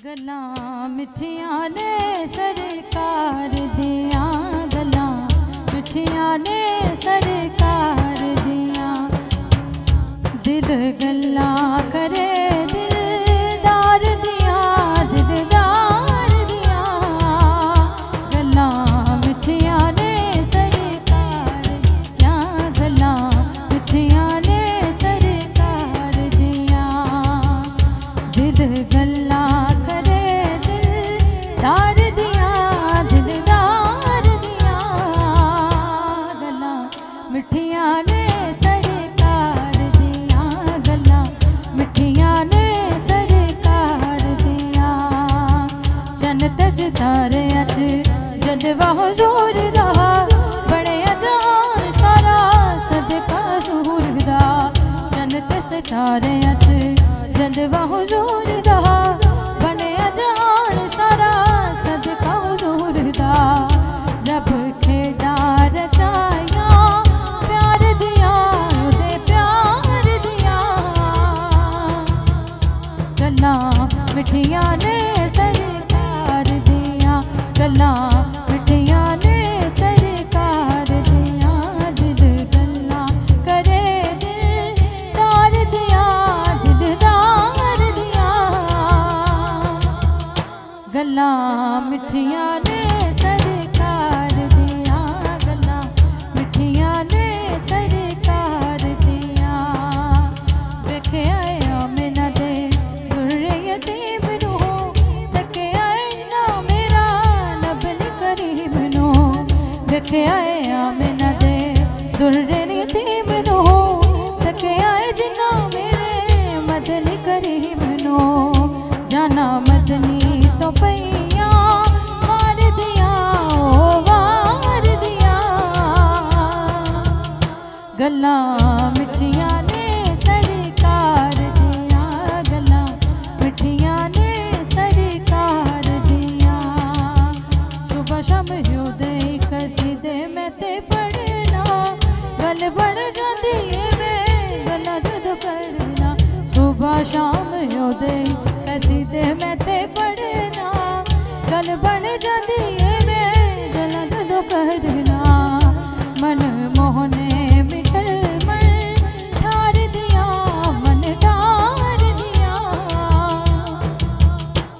गल्लां मिठियां ने सरकार दियां, गल्लां मिठियां ने सरकार दियां। दिल गल्लां करे दिलदार दियां, दिलदार दियां। गल्लां मिठियां ने सरकार दियां, गल्लां मिठियां ने सरकार दियां। दिल गल्लां दार दिया, दिलदार दिया। गल्लां मिठियां ने सरकार दिया, गल्लां मिठियां ने सरकार दिया। जन्नत सितारे अच जलवा हुजूर दा, बड़े अजान सारा सदका हुजूर दा। जन्नत सितारे अच जलवा हुजूर दा, बड़े अजान सारा सदका हुजूर दा। रब खेड़ा रचाया प्यार दिया, दे प्यार दिया। गल्लां मिठियां ने सरकार दिया, गल्लां मिठियां ने सरकार दिया। दिल गल्लां करे दिलदार दिया, दिलदार दिया। गल्लां मिठियां ने सरकार दिया, गल्लां मिठियां ने सरकार दिया। वेखे आए आमिना दे दुर्रे यतीम नू, तके आए ना मेरा नबल करीम नू। वेखे आए आमिना दे दुर्रे यतीम नू, तके आए जिन्ना मेरे मदन करीम नू। जाना मदनी तो पैया मार दिया, ओ वार दिया। गल्लां मिठियां ने सरकार दिया, गल्लां मिठियां ने सरकार दिया। सुबह शाम योदे कसीदे मैं ते पढ़ना, गल बन जाती है वे गल्लां जदों करना। सुबह शाम योदे कसीदे मैं ते पढ़ना, गल बन जाती